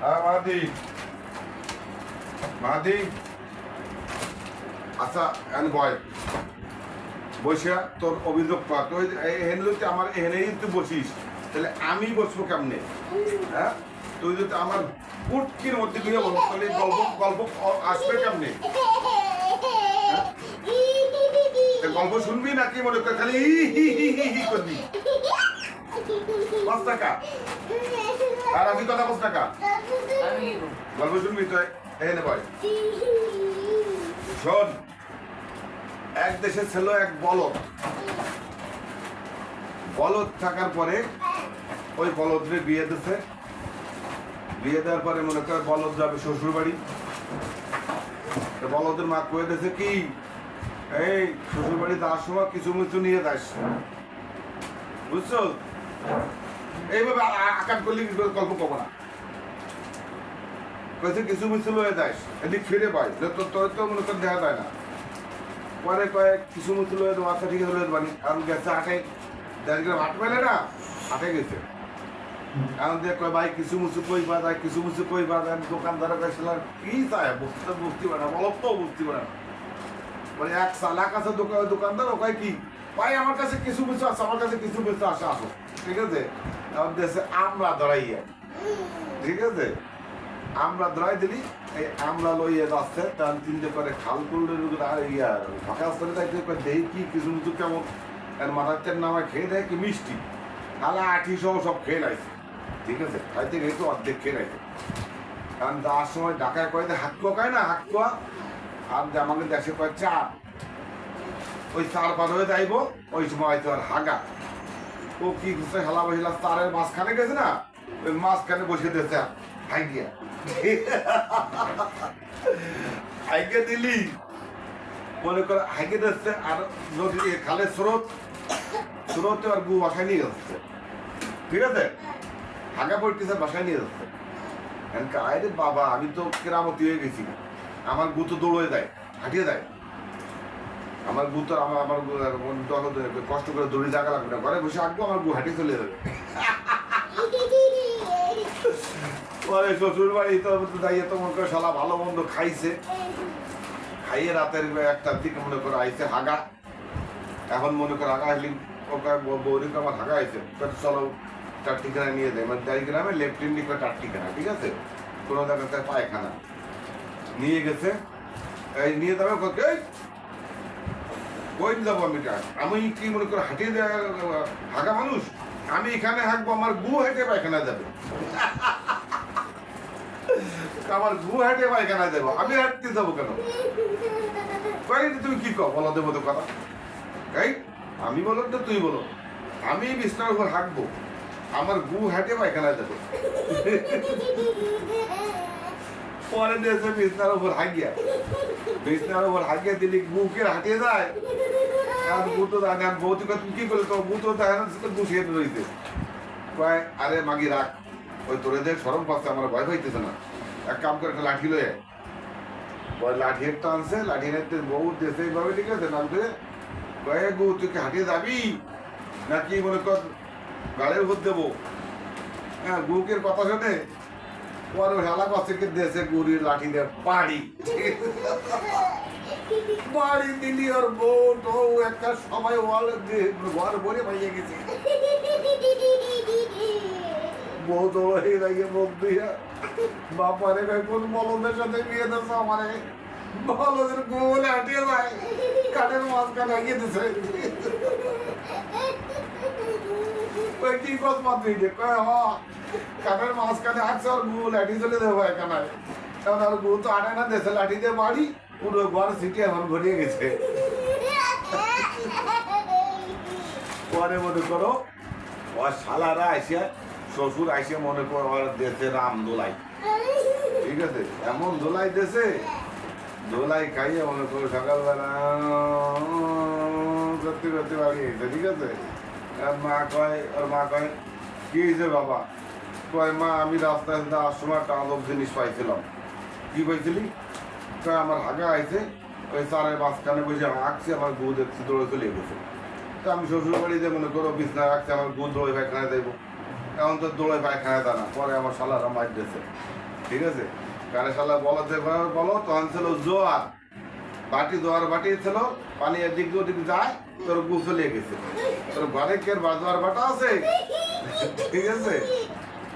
মাহাদি মাহাদি আচ্ছা এখন বয় বসিয়া তোর অভিযোগ পা তুই এখানে যদি আমার এখানেই তুই বসিস তাহলে আমি বসবো কেমনে? হ্যাঁ, তুই যদি আমার উটকির মধ্যে দিয়ে বলো তাহলে গল্প গল্প আসবে কেমনে? গল্প শুনবি নাকি মনে কর খালি করবি? 5 টাকা আর আমি কথা 5 টাকা গল্প শুনবি তো এখানে বয়। শোন, এক দেশে ছিল এক বলদ। বলদ থাকার পরে ওই বলদরে বিয়ে দিছে। বিয়ে দেওয়ার পরে মনে করে বলদ যাবে শ্বশুর বাড়ি। বলদের মা কয়ে দিয়েছে কি, এই শ্বশুর বাড়ি যাওয়ার সময় কিছু মিছু নিয়ে যাস, বুঝছো? এইভাবে আকার করলে গল্প কব না। কয়েছে কিছু মিছু লয়ে যাস, এদিক ফিরে পাই তোর তো মনে করে দেখা যায় না। পরে কয়েক কিছু মিছু লয়ে দেবো, আচ্ছা ঠিক আছে লয়ে দেবানি। কারণ গেছে আটে 1.5 গ্রাম হাট পেলে না, হাটে গেছে। এখন দিয়ে কয় ভাই কিছু মুছু কই বাজায়, কিছু মুছু কই বাজায়। দোকানদারের কাছে কি চায় বুঝতে পারে না, বলত তো বুঝতে পারে না। মানে এক চালাক আছে দোকানদার, ও কয় কি ভাই আমার কাছে কিছু কিছু আছে, আমার কাছে কিছু কিছু আসে, আসো ঠিক আছে। এখন দেশে আমরা ধরাইয়া, ঠিক আছে, আমরা ধরাই দিলি। এই আমরা লইয়া যাচ্ছে, তার চিন্তা করে খাল করলে ইয়া ফাঁকা আসতে দেখি কি কিছু কিছু কেমন মাথার নামে খেয়ে দেয় কি মিষ্টি, তাহলে 80 সহ সব খেয়ে লাইছে, ঠিক আছে। খাইতে গেলে তো অর্ধেক খেয়ে লাইছে। কারণ যাওয়ার সময় ঢাকায় কয়ে দেয় হাকুয়া খায় না, হাকুয়া। আর আমাকে দেশে কয় চা, ওই চার পার হয়ে যাইব, ওই সময় হয়তো আর হাগা। ও কি করছে, হেলা বসিলা চারের মাঝখানে গেছে না, ওই মাঝখানে বসে দিয়েছে হাইগিয়া। হাইকে দিলি মনে করে হাইকে দিচ্ছে, আর নদী খালের স্রোতে আর গু বাসায় নিয়ে যাচ্ছে, ঠিক আছে। হাগা পড়তেছে বাসায় নিয়ে যাচ্ছে। আরে বাবা, আমি তো কেরামতি হয়ে গেছি, আমার গু তো দৌড়ে দেয়, হাঁটিয়ে দেয়। আমার গু তো আমার কষ্ট করে দৌড়ে জায়গা লাগবে না, ঘরে বসে আঁকবো, আমার গু হাঁটিয়ে চলে যাবে। পরে শ্বশুর বাড়ি তো যাইয়ে তো মনে করে শালা ভালো মন্দ খাইছে, খাইয়ে রাতের 1টার দিকে মনে করে আইছে হাগা। এখন মনে করে হাগা আসলি বৌরিকে আমার হাগা আইছে, চলো 4 ঠিকানা নিয়ে দেয়। মানে 4 গ্রামে লেফট ইন্ডিক 4 ঠিকানা, ঠিক আছে। কোনো জায়গাতে পায়খানা নিয়ে গেছে, এই নিয়ে যাবে কই যাবো আমি কি মনে করে হাঁটিয়ে দেয় হাগা মানুষ, আমি এখানে হাঁকবো, আমার গু হেঁটে পায়খানা যাবে। আমার গু হেঁটে পায়খানা দেবো, আমি হাঁটতে যাবো কেন? তুমি কি কো বলো, দেবো তো কথা। এই আমি বলো তো তুই বলো, আমি বিছনার উপর হাঁকবো, আমার গু হেঁটে পায়খানা যাবে। পরে দিয়েছে বিছনার উপর হাঁকিয়া, বিছনার উপর হাঁকিয়া দিলি গুকে হাঁটিয়ে যায়। আর গু তো জানে, আর বৌতি তুমি কি করলে, তো গু তো দেখে না, গুছিয়ে রয়েছে। কয় আরে মাগি রাখ, ওই তোরে দেখ সরম পাচ্ছে, আমার ভয় পাইতেছে না, এক কাম করে একটা লাঠি লয়ে লাঠি একটা আনছে, লাঠি হাঁটতে বউ দেশে এইভাবে, ঠিক আছে। নামতে কয়ে গু তুই কি হাঁটিয়ে যাবি নাকি মনে কর গাড়ির উপর দেবো? হ্যাঁ, গুকের কথা শুনে পরে হেলা করছে কি দেশে গুড়ির লাঠি দিয়ে বাড়ি বাড়ি দিলি, ওর বউ তো একটা সময় ঘর ভরে পাইয়ে গেছে। বউ তো লাগিয়ে মুখ দিয়া বাপারে কোন বলদের সাথে বিয়ে দিচ্ছে, আমারে বলদের গোলে হাঁটিয়ে যায়, কাঠের মাঝখানে হাঁকিয়ে দিছে। ওই কি কত মাত্র কয় হ কাঠের মাঝখানে হাঁটছে, আর গু লাঠি চলে দেবো এখানে। কারণ আর গু তো আনে না, দেশে লাঠি দিয়ে বাড়ি পুরো ঘর সিটি এখন ঘুরিয়ে গেছে। পরে মনে করো ওর শালারা আসে, শ্বশুর আসে মনে করো ওর দেশে রাম দোলাই, ঠিক আছে। এমন দোলাই দেশে, দোলাই খাইয়ে মনে করো সকালবেলা করতে করতে বাড়ি গেছে, ঠিক আছে। আর মা কয়, ওর মা কয় কি হয়েছে বাবা? কয় মা আমি রাস্তায় যাওয়ার সময় একটা আলোক জিনিস পাইছিলাম। কি পাইছিলি? কয় আমার হাগা আইছে, ওই চারের মাঝখানে বসে হাঁকছে, আমার গু দেখছি দৌড়ে চলে গেছে। তো আমি শ্বশুর বাড়িতে মনে করো বিছনা রাখছি, আমার গু দৌড়ে পায়খানায় দেবো। এখন তো দৌড়ে পায়খানায় দেয় না, পরে আমার শালারা মার দিয়েছে। ঠিক আছে কারে শালা বলো যে বলো তখন ছিল জোয়ার জোয়ার বাটি ছিল পানি এদিক ওদিক যায় তোর গুছলিয়ে গেছে তোর ঘরে কে বাজোয়ার বাটা আছে ঠিক আছে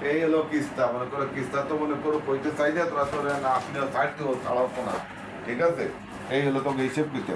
এই হলো কিস্তা মনে করো কিস্তা তো মনে করো কইতে চাই না তোরা তোর না আপনি ছাড়তেও ছাড়াও না ঠিক আছে এই হলো তোকে হিসেব দিতে